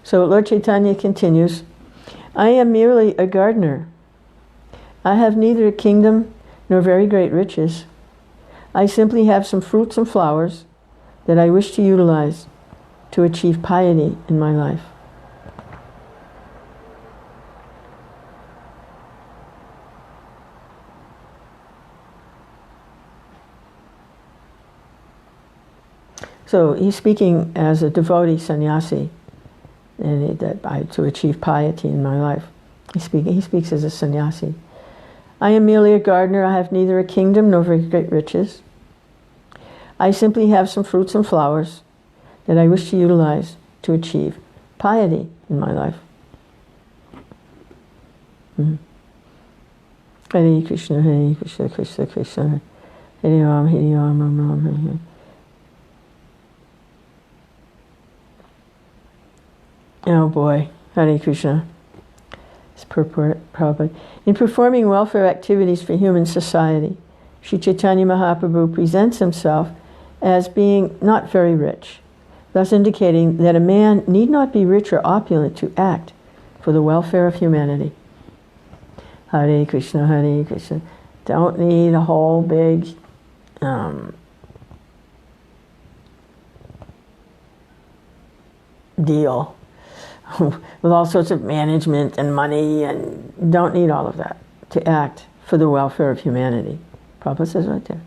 So Lord Chaitanya continues, I am merely a gardener. I have neither a kingdom nor very great riches. I simply have some fruits and flowers that I wish to utilize to achieve piety in my life. So he's speaking as a devotee sannyasi, and to achieve piety in my life. He speaks as a sannyasi. I am merely a gardener. I have neither a kingdom nor very great riches. I simply have some fruits and flowers that I wish to utilize to achieve piety in my life. Hare Krishna, Krishna Krishna, Hare Ram, Ram Ram, Hare Hare. Oh boy, Hare Krishna. It's purport, probably. In performing welfare activities for human society, Sri Chaitanya Mahaprabhu presents himself as being not very rich, thus indicating that a man need not be rich or opulent to act for the welfare of humanity. Hare Krishna, Hare Krishna. Don't need a whole big deal with all sorts of management and money, and don't need all of that to act for the welfare of humanity. Prabhupada says right there.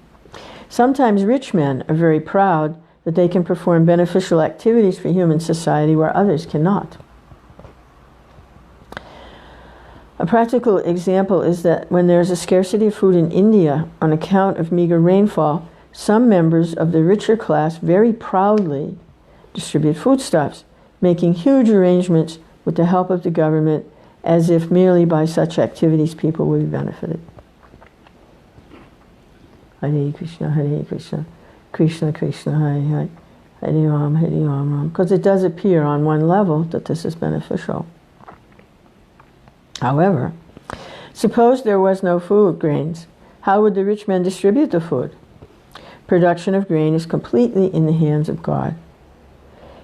Sometimes rich men are very proud that they can perform beneficial activities for human society where others cannot. A practical example is that when there is a scarcity of food in India on account of meager rainfall, some members of the richer class very proudly distribute foodstuffs, making huge arrangements with the help of the government, as if merely by such activities people would be benefited. Hare Krishna, Krishna Krishna, Hare Hare, Hare Ram. Because it does appear on one level that this is beneficial. However, suppose there was no food grains, how would the rich men distribute the food? Production of grain is completely in the hands of God.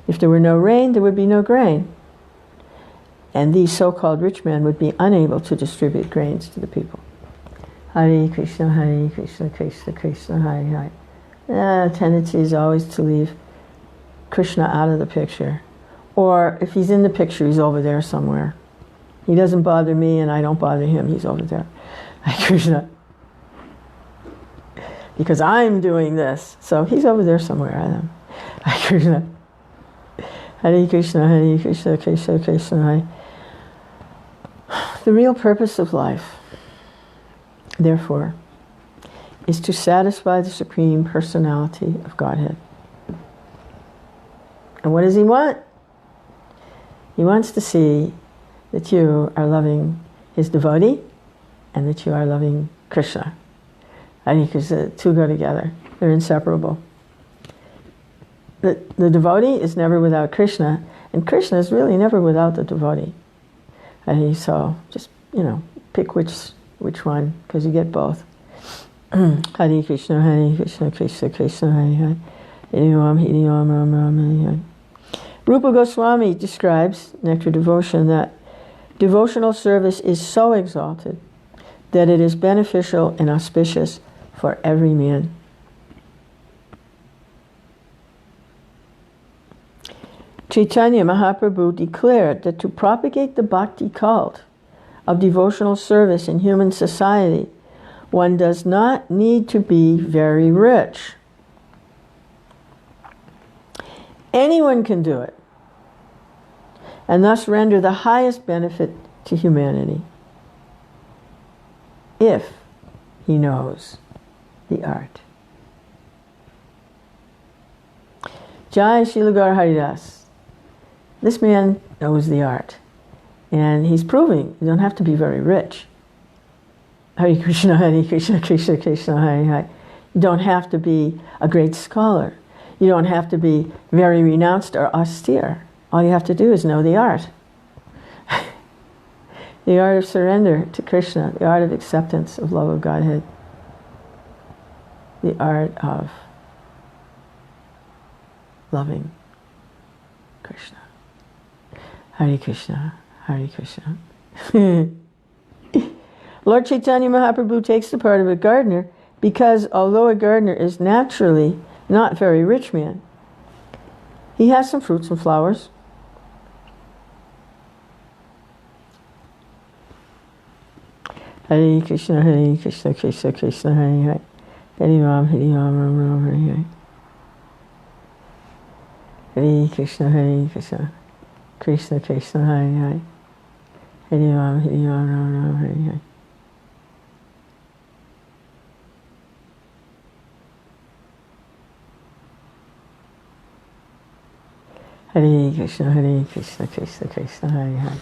If there were no rain, there would be no grain. And these so-called rich men would be unable to distribute grains to the people. Hare Krishna, Krishna Krishna, Hare Hare. The tendency is always to leave Krishna out of the picture. Or if he's in the picture, he's over there somewhere. He doesn't bother me and I don't bother him. He's over there. Hare Krishna. Because I'm doing this. So he's over there somewhere. I don't. Hare Krishna. Hare Krishna, Krishna Krishna, Hare. The real purpose of life, therefore, is to satisfy the Supreme Personality of Godhead. And what does he want? He wants to see that you are loving his devotee and that you are loving Krishna. Because the two go together. They're inseparable. The devotee is never without Krishna, and Krishna is really never without the devotee. And so just, pick which one, because you get both. Hare Krishna, Krishna Krishna, Hare Hare, Hare Ram, Hare Ram, Ram Ram, Hare Hare. Rupa Goswami describes, Nectar Devotion, that devotional service is so exalted that it is beneficial and auspicious for every man. Chaitanya Mahaprabhu declared that to propagate the bhakti cult of devotional service in human society, one does not need to be very rich. Anyone can do it, and thus render the highest benefit to humanity, if he knows the art. Jai Srila Gaura Haridas. This man knows the art, and he's proving you don't have to be very rich. Hare Krishna, Krishna Krishna, Hare Hare. You don't have to be a great scholar. You don't have to be very renounced or austere. All you have to do is know the art. The art of surrender to Krishna, the art of acceptance of love of Godhead, the art of loving Krishna. Hare Krishna, Hare Krishna. Lord Chaitanya Mahaprabhu takes the part of a gardener because although a gardener is naturally not very rich man, he has some fruits and flowers. Hare Krishna, Krishna Krishna, Hare Hare. Hare Ram, Ram Ram, Hare Hare. Hare Krishna, Krishna Krishna, Hare Hare. Hare Ram, Ram Ram, Hare Hare. Hare Krishna, Krishna Krishna, Hare Hare.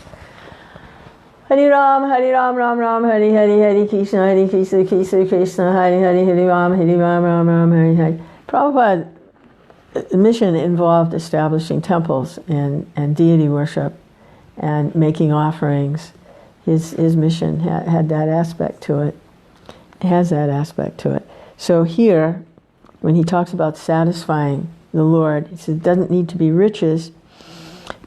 Hare Ram, Ram Ram, Hare Hare, Hare Krishna, Krishna Krishna, Hare Hare, Hare Ram, Ram Ram, Hare Hare. Prabhupada's mission involved establishing temples and deity worship and making offerings. His mission had that aspect to it. It has that aspect to it. So here, when he talks about satisfying the Lord, he says it doesn't need to be riches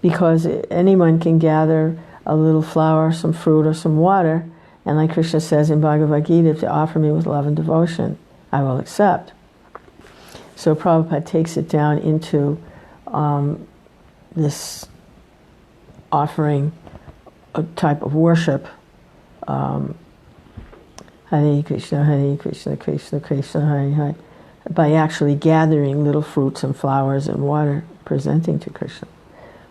because anyone can gather a little flower, some fruit, or some water, and like Krishna says in Bhagavad Gita, if they offer me with love and devotion, I will accept. So Prabhupada takes it down into this offering a type of worship. Hare Krishna, Krishna Krishna, Hare Hare, by actually gathering little fruits and flowers and water, presenting to Krishna.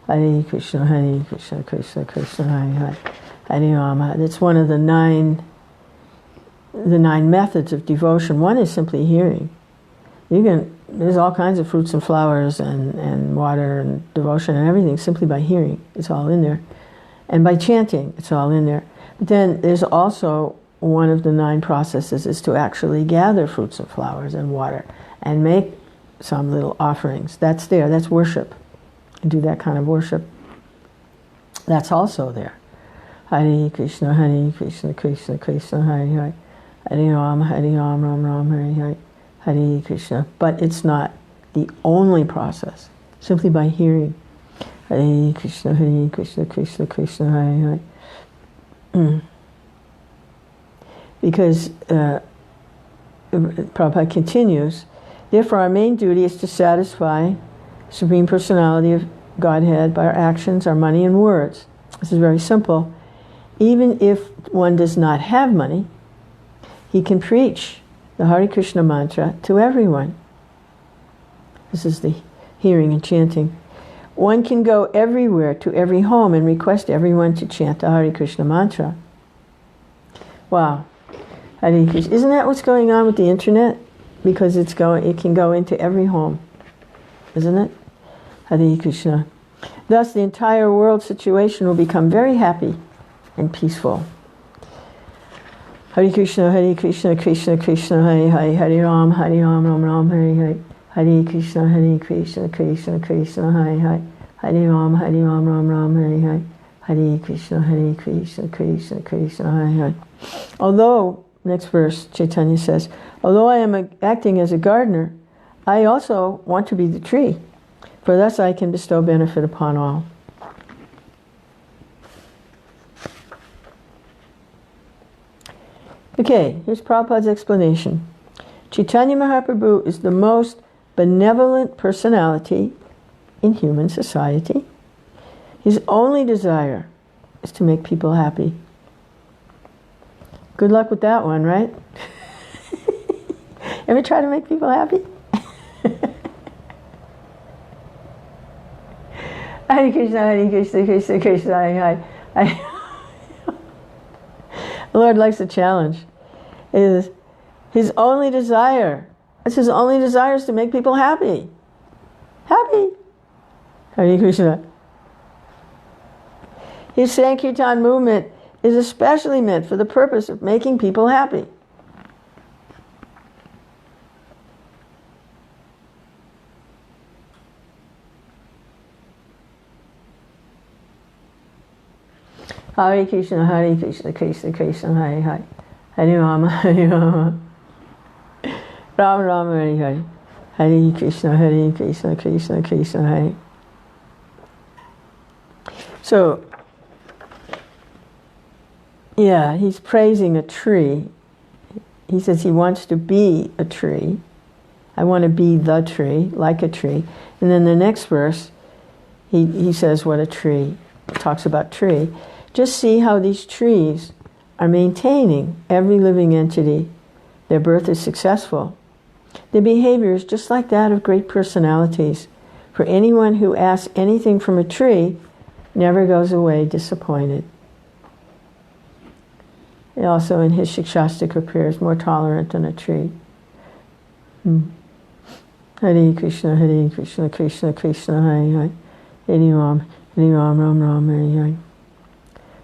Hare Krishna, Krishna Krishna, Hare Hare. Hare Rama. It's one of the nine methods of devotion. One is simply hearing. There's all kinds of fruits and flowers and water and devotion and everything simply by hearing. It's all in there. And by chanting, it's all in there. But then there's also one of the 9 processes is to actually gather fruits and flowers and water and make some little offerings. That's there. That's worship. And do that kind of worship. That's also there. Hare Krishna, Krishna Krishna, Hare Hare. Hare Ram, Ram Ram, Hare Hare. Hare Krishna. But it's not the only process. Simply by hearing. Hare Krishna, Krishna Krishna, Hare Hare. Because Prabhupada continues, therefore our main duty is to satisfy Supreme Personality of Godhead by our actions, our money, and words. This is very simple. Even if one does not have money, he can preach the Hare Krishna mantra to everyone. This is the hearing and chanting. One can go everywhere to every home and request everyone to chant the Hare Krishna mantra. Wow. Hare Krishna. Isn't that what's going on with the internet? Because it can go into every home. Isn't it? Hare Krishna. Thus the entire world situation will become very happy and peaceful. Hare Krishna, Krishna Krishna, Hare Hare, Hare Ram, Ram Ram, Hare Hare. Hare Krishna, Krishna Krishna, Hare Hare. Hare Ram, Ram Ram, Hare Hare. Hare Krishna, Krishna Krishna, Hare Hare. Although, next verse, Chaitanya says, although I am acting as a gardener, I also want to be the tree, for thus I can bestow benefit upon all. Okay, here's Prabhupada's explanation. Chaitanya Mahaprabhu is the most benevolent personality in human society. His only desire is to make people happy. Good luck with that one, right? Ever try to make people happy? Hare Krishna, Hare Krishna, Krishna Krishna, Hare Hare. The Lord likes a challenge. It is his only desire. It's his only desire is to make people happy. Happy. Hare Krishna. His Sankirtan movement is especially meant for the purpose of making people happy. Hare Krishna, Hare Krishna, Krishna Krishna, Hare Hare. Hare Rama, Hare Rama. Rama Rama, Hare Hare. Hare Krishna, Hare Krishna, Krishna Krishna, Hare. So, yeah, he's praising a tree. He says he wants to be a tree. I want to be the tree, like a tree. And then the next verse, he says what a tree, talks about tree. Just see how these trees are maintaining every living entity. Their birth is successful. Their behavior is just like that of great personalities. For anyone who asks anything from a tree never goes away disappointed. And also in his Shikshastika appears more tolerant than a tree. Hare Krishna, Hare Krishna, Krishna Krishna, Hare Hare. Hare Ram, Ram Ram, Hare Hare.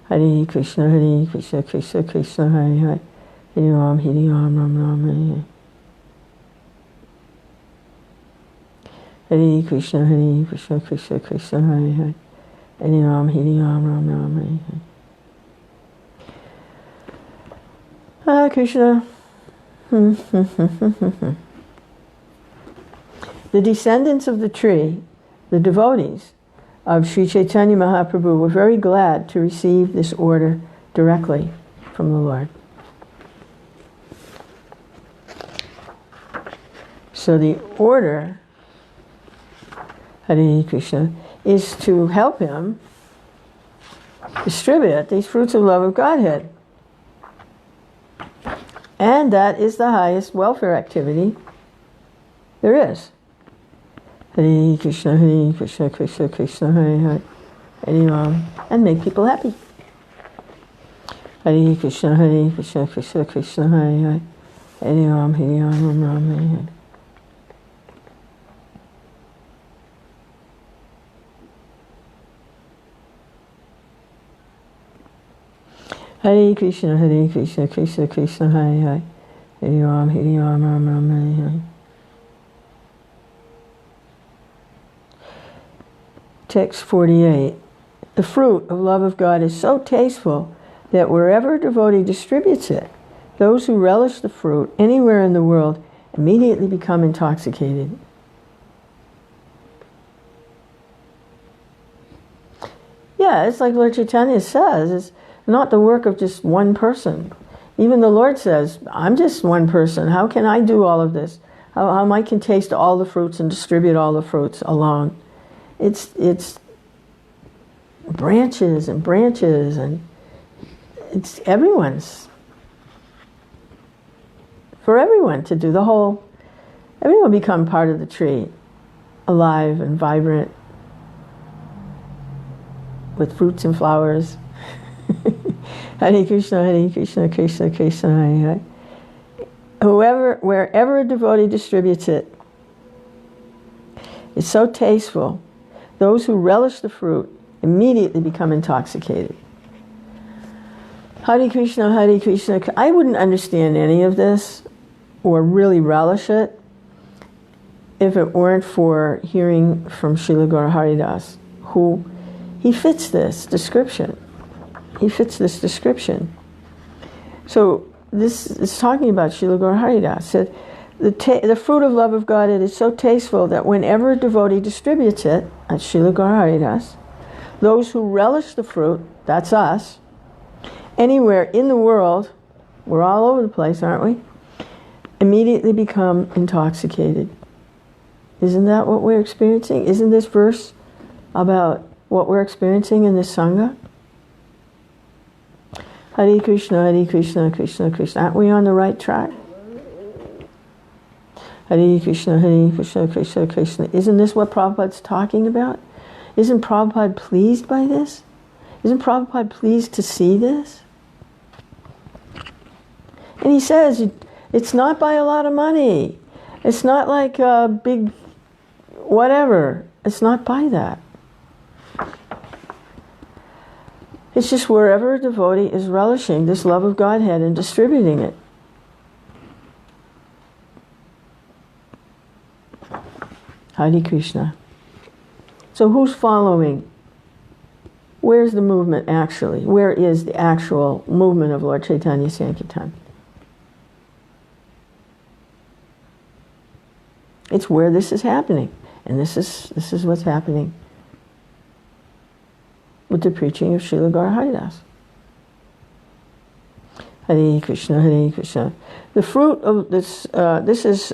Hare Krishna, Krishna Krishna, Hare Hare. Hare Ram, Ram Ram, Hare Hare. Hare Krishna, Krishna Krishna, Hare Hare. Hare Ram, Ram Ram, Hare Hare. Hare Krishna. The descendants of the tree, the devotees of Sri Chaitanya Mahaprabhu, were very glad to receive this order directly from the Lord. So the order, Hare Krishna, is to help him distribute these fruits of love of Godhead. And that is the highest welfare activity there is. Hare Krishna, Krishna Krishna, Hare Hare. Hare Ram, and make people happy. Hare Krishna, Krishna Krishna, Hare Hare. Hare Ram, Ram Ram, Hare Hare. Hare Krishna, Krishna Krishna, Hare Hare. Hare Ram, Ram Ram, Hare Hare. Text 48. The fruit of love of God is so tasteful that wherever a devotee distributes it, those who relish the fruit anywhere in the world immediately become intoxicated. Yeah, it's like Lord Chaitanya says, it's not the work of just one person. Even the Lord says, I'm just one person. How can I do all of this? How I can taste all the fruits and distribute all the fruits alone? It's branches and branches, and it's everyone's. For everyone to do the whole, everyone become part of the tree, alive and vibrant, with fruits and flowers. Hare Krishna, Krishna Krishna, Hare Hare. Wherever a devotee distributes it, it's so tasteful. Those who relish the fruit immediately become intoxicated. Hare Krishna, Hare Krishna. I wouldn't understand any of this or really relish it if it weren't for hearing from Srila Gaura Haridas, who he fits this description. He fits this description. So this is talking about Srila Gaura Haridas. Said, the fruit of love of God, it is so tasteful that whenever a devotee distributes it, at Srila Gaura Hari Das, those who relish the fruit, that's us, anywhere in the world, we're all over the place, aren't we? Immediately become intoxicated. Isn't that what we're experiencing? Isn't this verse about what we're experiencing in this Sangha? Hare Krishna, Krishna Krishna. Aren't we on the right track? Hare Krishna, Krishna Krishna. Isn't this what Prabhupada's talking about? Isn't Prabhupada pleased by this? Isn't Prabhupada pleased to see this? And he says, it's not by a lot of money. It's not like a big whatever. It's not by that. It's just wherever a devotee is relishing this love of Godhead and distributing it. Hare Krishna. So who's following? Where's the movement actually? Where is the actual movement of Lord Chaitanya Sankirtan? It's where this is happening. And this is what's happening with the preaching of Srila Gaura Hari Das. Hare Krishna, Hare Krishna. The fruit of this, this is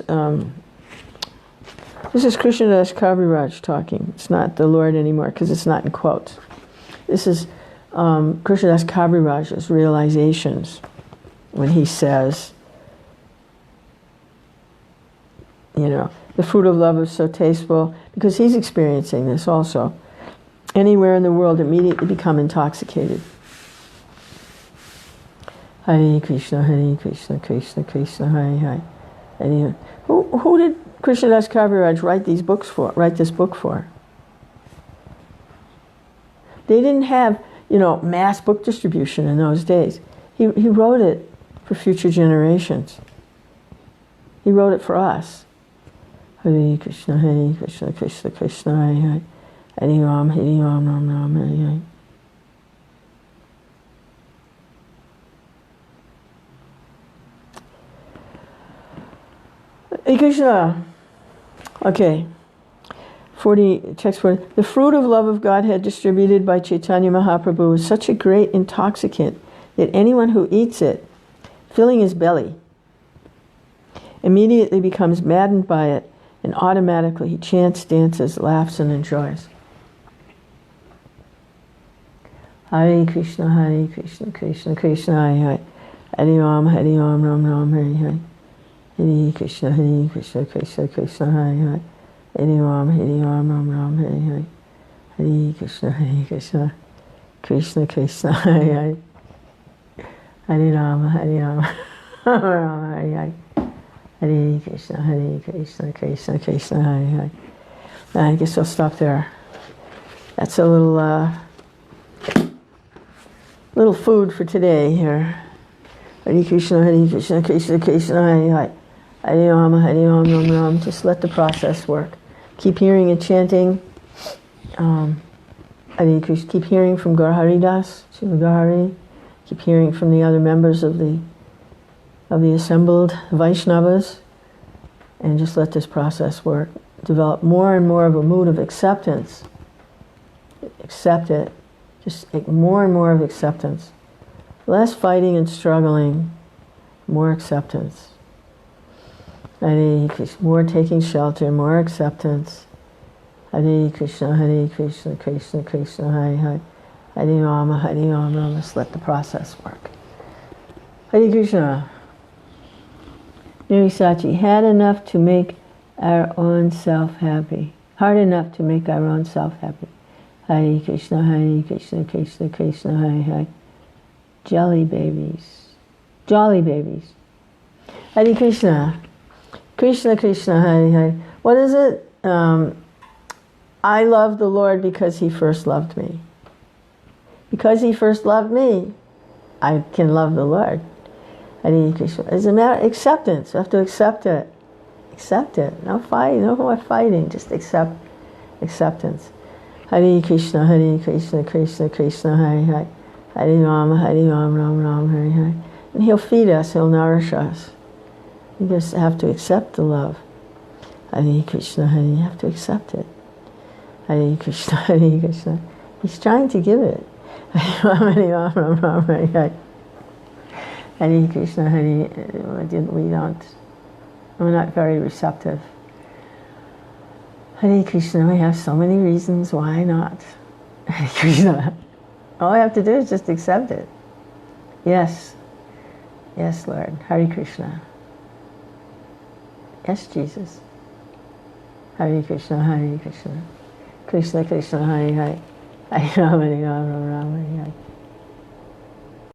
Krishnadas Kaviraj talking. It's not the Lord anymore because it's not in quotes. This is Krishnadas Kaviraj's realizations when he says, you know, the fruit of love is so tasteful, because he's experiencing this also. Anywhere in the world, immediately become intoxicated. Hare Krishna, Krishna Krishna, Hare Hare. Hare. Who did Krishnadas Kaviraj write these books for? Write this book for? They didn't have, you know, mass book distribution in those days. He wrote it for future generations. He wrote it for us. Hare Krishna, Krishna Krishna, Hare Hare. Hare Ram, Ram Ram, Hare Hare. Hare Krishna. Okay. 40, text 40. The fruit of love of Godhead distributed by Chaitanya Mahaprabhu is such a great intoxicant that anyone who eats it, filling his belly, immediately becomes maddened by it, and automatically he chants, dances, laughs, and enjoys. Hare Krishna, Krishna Krishna, Hare Hare. Hare Ram, Ram Ram, Hare Hare. Hare Krishna, Krishna Krishna, Hare Hare. Hare Ram, Ram Ram, Hare Hare. Hare Krishna, Krishna Krishna, Hare Hare. Hare Ram, Ram Ram, Hare Hare. Hare Krishna, Krishna Krishna, Hare Hare. I guess I'll stop there. That's a little food for today here. Hare Krishna, Krishna Krishna, Hare Hare. Hare Ram, Ram Ram. Just let the process work. Keep hearing and chanting. Hare Krishna. Keep hearing from Gaura Hari Das, Srila Gaura Hari. Keep hearing from the other members of the assembled Vaishnavas, and just let this process work. Develop more and more of a mood of acceptance. Accept it. Just more and more of acceptance. Less fighting and struggling, more acceptance. Hare Krishna, more taking shelter, more acceptance. Hare Krishna, Krishna Krishna, Hare Hare. Hare Rama, Ram Ram. Just let the process work. Hare Krishna. Mary Sachi, had enough to make our own self happy. Hard enough to make our own self happy. Hare Krishna, Krishna Krishna, Hare Hare. Jolly babies. Hare Krishna. Krishna Krishna, Hare Hare. What is it? I love the Lord because He first loved me. Because He first loved me, I can love the Lord. Hare Krishna. It's a matter of acceptance. You have to accept it. Accept it. No fighting. No more fighting. Just accept acceptance. Hare Krishna, Krishna Krishna, Hare Hare. Hare Ram, Ram Ram, Hare Hare. And He'll feed us. He'll nourish us. You just have to accept the love. Hare Krishna, Hare, you have to accept it. Hare Krishna, Hare Krishna. He's trying to give it. Hare Ram, Hare Ram, Ram Ram, Hare Hare. Hare Krishna, Hare, we're not very receptive. Hare Krishna, we have so many reasons why not. Hare Krishna. All I have to do is just accept it. Yes. Yes, Lord. Hare Krishna. Yes, Jesus. Hare Krishna, Hare Krishna. Krishna Krishna, Hare Hare. Hare Ram, Hare Ram, Ram Ram, Hare Hare.